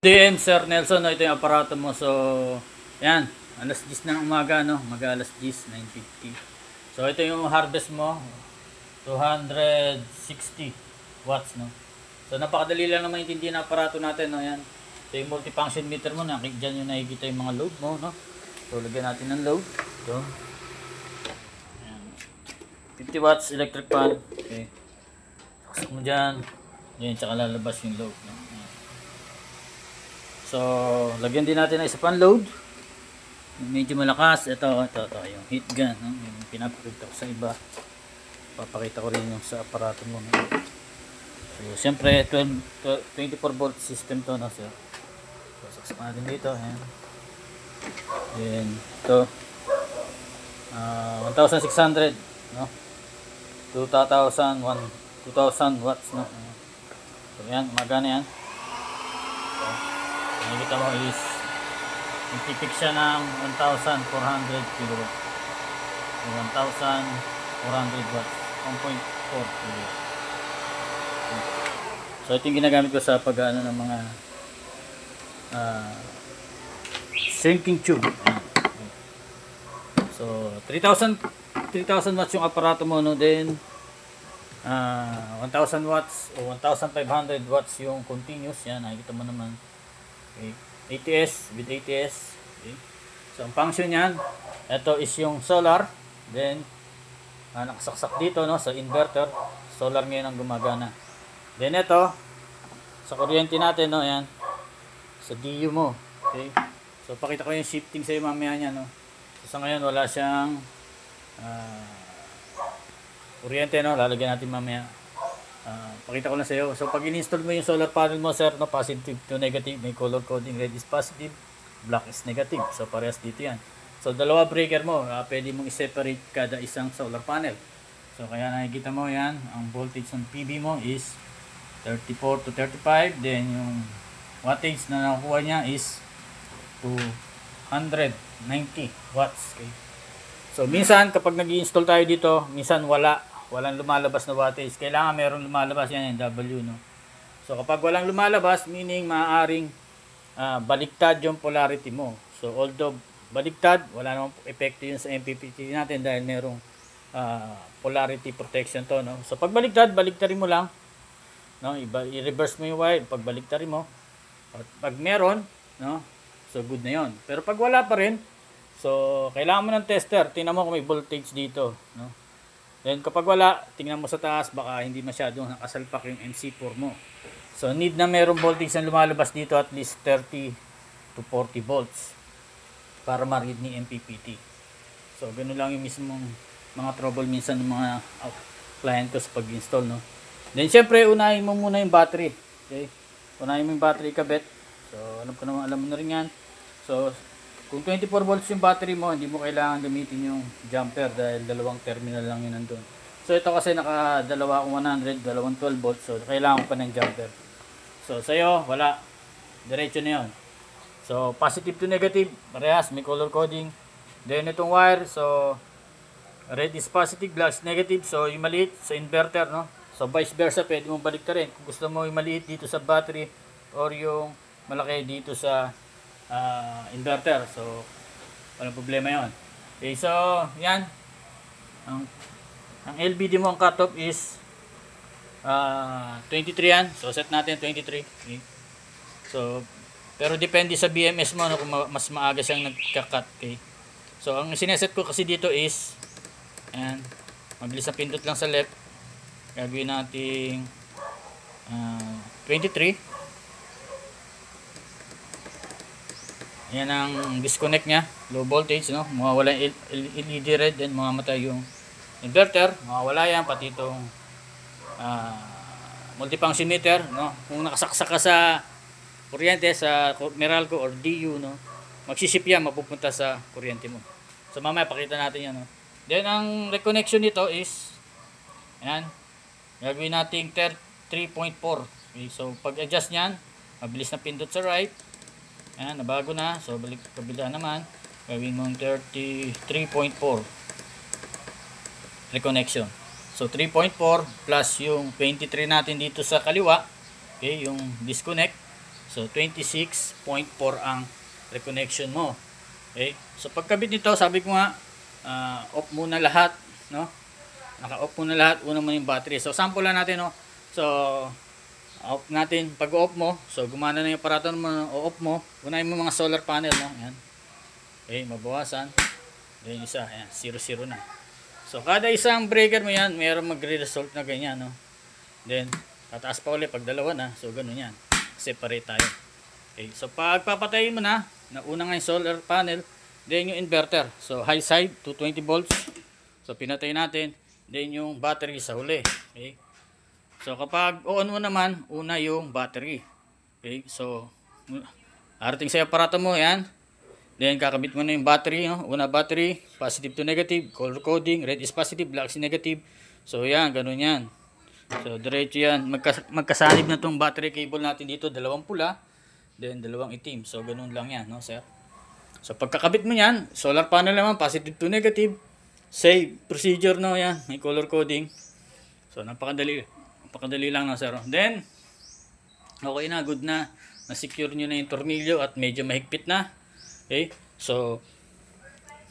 DM Sir Nelson, no, ito yung aparato mo. So, yan, alas 10 ng umaga, no? Mag-alas 10, 9:50. So, ito yung harvest mo, 260 watts, no? So, napakadali lang na maintindihan ng aparato natin, no? Yan. Ito yung multifunction meter mo, na dyan yung nakikita yung mga load mo, no? So, lagyan natin ng load. So, yan. 50 watts electric fan. Okay. Saksak mo dyan. Yan, tsaka lalabas yung load, no? So, lagyan din natin ng isa pang load. Medyo malakas. Ito, yung heat gun. No? Yung pinapakita ko sa iba. Papakita ko rin yung sa aparato mo. No? So, siyempre, 24 volt system to. No? So, saksak natin dito. Ayan. Then, ito. 1,600. No? 2,000 watts. No? So, yan. Magana yan. Nakikita mo is nagpipik siya ng 1,400 kilowatt. 1,400 watts. 1.4 kilowatt. So ito yung ginagamit ko sa pag-ano ng mga shrinking tube. So 3,000 watts yung aparato mo, no? Then 1,000 watts o 1,500 watts yung continuous. Yan, nakikita mo naman. Okay. ATS with ATS. Okay. So ang function niyan, ito is yung solar. Then nakasaksak dito, no, sa inverter. Solar ngayon ang gumagana. Then ito sa kuryente natin, no, ayan, sa DU mo. Okay. So pakita ko yung shifting sa iyo mamaya niya, no. So sa ngayon wala siyang kuryente, no. Lalagyan natin mamaya. Pakita ko na sa iyo. So pag in-install mo yung solar panel mo, sir, no, positive to negative, may color coding, red is positive, black is negative. So parehas dito yan. So dalawa breaker mo, pwede mong i-separate kada isang solar panel. So kaya nakikita mo yan, ang voltage ng PV mo is 34 to 35, then yung wattage na nakukuha niya is 290 watts. Okay. So minsan kapag nag-i-install tayo dito, minsan walang lumalabas na wattage. Kailangan meron lumalabas, yan yung W, no. So kapag walang lumalabas, meaning maaaring baliktad yung polarity mo. So although baliktad, wala namang epekto yun sa MPPT natin dahil merong polarity protection to, no. So pag baliktarin mo lang, no, i-reverse mo yung wire, pag baliktarin mo, at pag meron, no, so good na yon. Pero pag wala pa rin, so kailangan mo ng tester. Tingnan mo kung may voltage dito, no. Then kapag wala, tingnan mo sa taas, baka hindi masyadong nakasalpak yung MC4 mo. So need na merong voltage na lumalabas dito, at least 30 to 40 volts para ma-read ni MPPT. So ganoon lang yung mismong mga trouble minsan ng mga client ko sa pag-install, no. Then syempre unahin mo muna yung battery. Okay? Unahin mo yung battery kabit. So alam mo na rin yan. So kung 24 volts yung battery mo, hindi mo kailangan gamitin yung jumper dahil dalawang terminal lang yun nandun. So ito kasi dalawa akong 100, dalawang 12 volts, so kailangan ko pa ng jumper. So sa'yo, wala. Diretso na yun. So positive to negative, parehas, may color coding. Then itong wire, so red is positive, black is negative. So yung maliit sa inverter, no? So vice versa, pwede mong baliktarin. Kung gusto mo yung maliit dito sa battery or yung malaki dito sa inverter, so walang problema yon. Okay, so yan ang LVD mo, ang cutoff is 23 yan. So set natin 23. Okay. So pero depende sa BMS mo, no, kung mas maaga siyang nagka-cut. Okay. So ang sineset ko kasi dito is ayan, mabilis na pindot lang sa left. Gagawin nating 23. Yan ang disconnect niya, low voltage, no. Mawawala yung LED red, then mamamatay yung inverter, mawawala yan, pati itong multifunction meter, no. Kung nakasaksak ka sa kuryente sa Meralco or DU, no, magsisip yan, mapupunta sa kuryente mo. So mamaya pakita natin yan, no. Then ang reconnection nito is ayan, gagawin nating 3.4. Okay, so pag adjust niyan, mabilis na pindot sa right. Ayan, nabago na. So balik kabila naman, gawin mong 33.4 reconnection. So 3.4 plus yung 23 natin dito sa kaliwa, okay, yung disconnect. So 26.4 ang reconnection mo. Okay? So pagkabit nito, sabi ko nga, off muna lahat, no? Naka-off muna lahat, una mo yung battery. So sample lang natin, no? So off natin, pag off mo, so gumana na yung aparato mo, off mo, unahin mo mga solar panel, no? Yan. Okay, mabawasan. Then isa, ayan, 0 na. So kada isang breaker mo yan, mayroong magre-result na ganyan, no? Then tataas pa ulit pag dalawa na, so ganun yan. Separate tayo. Okay, so pag papatayin mo na una nga yung solar panel, then yung inverter. So high side, 220 volts. So pinatay natin, then yung battery sa huli. Okay? So kapag on mo naman, una yung battery. Okay? So arating sa aparato mo, yan. Then kakabit mo na yung battery, no? Una battery, positive to negative, color coding, red is positive, black is negative. So yan, ganun yan. So diretso yan, magkasanib na tong battery cable natin dito, dalawang pula, then dalawang itim. So ganun lang yan, no, sir? So pagkakabit mo yan, solar panel naman, positive to negative. Save procedure, no, yan, may color coding. So napakadali lang, no, sir. Then okay na, good na. Na-secure nyo na yung tornilyo at medyo mahigpit na. Okay? So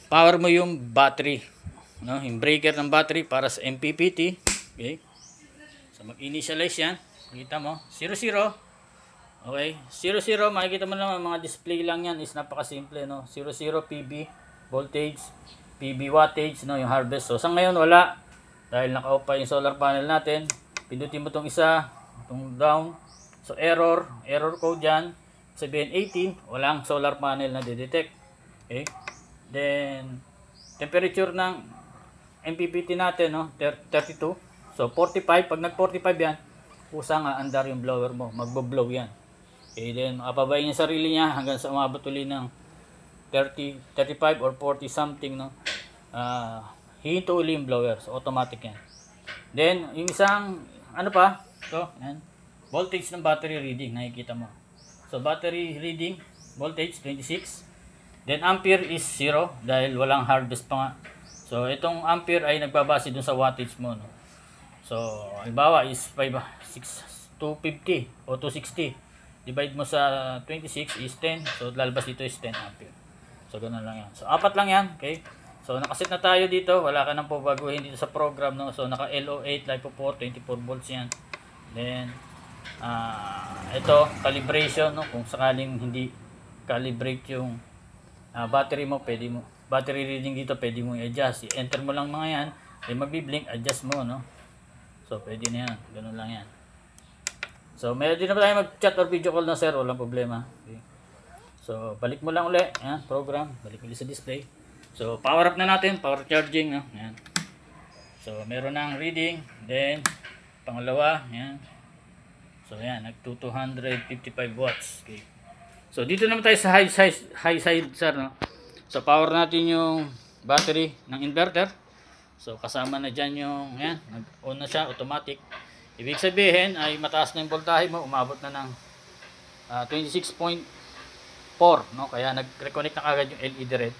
power mo yung battery, no, yung breaker ng battery para sa MPPT. Okay? So mag-initialize yan. Makita mo, 00. Okay, 00, makikita mo naman mga display lang yan, is napakasimple, no? 00 PB voltage, PB wattage, no, yung harvest. So sa ngayon wala, dahil naka-off pa yung solar panel natin. Pindutin mo tong isa, itong down. So error code yan. Sabihin 18, walang solar panel na detect. Okay? Then temperature ng MPPT natin, no, 32. So 45, pag nag 45 yan, pusa nga andar yung blower mo, magbo-blow yan. Okay, then makapabayin yung sarili niya hanggang sa umabot ulit ng 30, 35 or 40 something, no. Hihinto ulit yung blower, so automatic yan. Then yung isang ano pa, ito, yan, voltage ng battery reading, nakikita mo. So battery reading, voltage 26. Then ampere is 0 dahil walang harvest pa nga. So itong ampere ay nagbabase dun sa wattage mo, no. So halimbawa is 250 o 260. Divide mo sa 26 is 10. So lalabas dito is 10 ampere. So ganoon lang yan. So apat lang yan, okay? So nakaset na tayo dito, wala ka nang baguhin dito sa program, no. So naka LO8 LiPo4 24 volts yan. Then ito calibration, no, kung sakaling hindi calibrate yung battery mo, pwede mo battery reading dito, pwede mo i-adjust. I-enter mo lang mga yan, ay magbi-blink, adjust mo, no. So pwede na yan, ganun lang yan. So meron din naman tayo mag-chat or video call na, sir, walang problema. Okay. So balik mo lang ulit, yan, program, balik ulit sa display. So power up na natin, power charging, no? Yan. So meron ng reading, then pangalawa, yan. So yan, nag 255 watts. Okay. So dito naman tayo sa high side, sir, no? So power natin yung battery ng inverter. So kasama na dyan yung, yan, nag-on na siya, automatic. Ibig sabihin ay mataas na yung voltahe mo, umabot na ng 26.4, no? Kaya nag-reconnect na kagad yung LED red,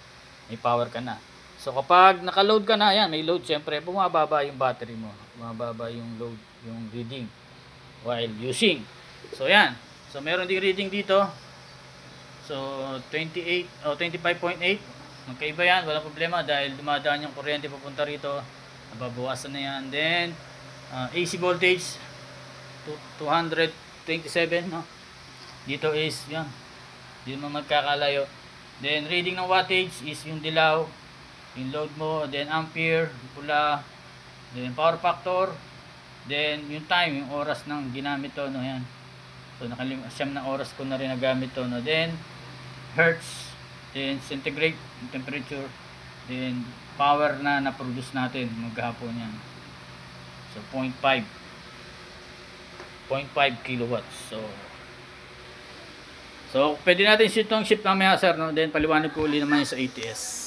may power ka na. So kapag naka-load ka na, yan, may load, syempre bumababa yung battery mo, bumababa yung load, yung reading while using. So yan, so meron ding reading dito. So 28 o 25.8, magkaiba yan, walang problema dahil dumadaan yung kuryente papunta rito, nababawasan na yan. Then AC voltage 227, no? Dito is yan, hindi mo magkakalayo. Then reading ng wattage is yung dilaw, yung load mo, then ampere, pula, then power factor, then yung time, yung oras ng ginamit to, no, yan. So siyam na oras ko na rin nagamit to, no. Then hertz, then centigrade, temperature, then power na na-produce natin maghapon yan. So 0.5 kilowatts. So pwede natin itong shift mamaya, sir, no? Then paliwanag ko ulit naman sa ATS.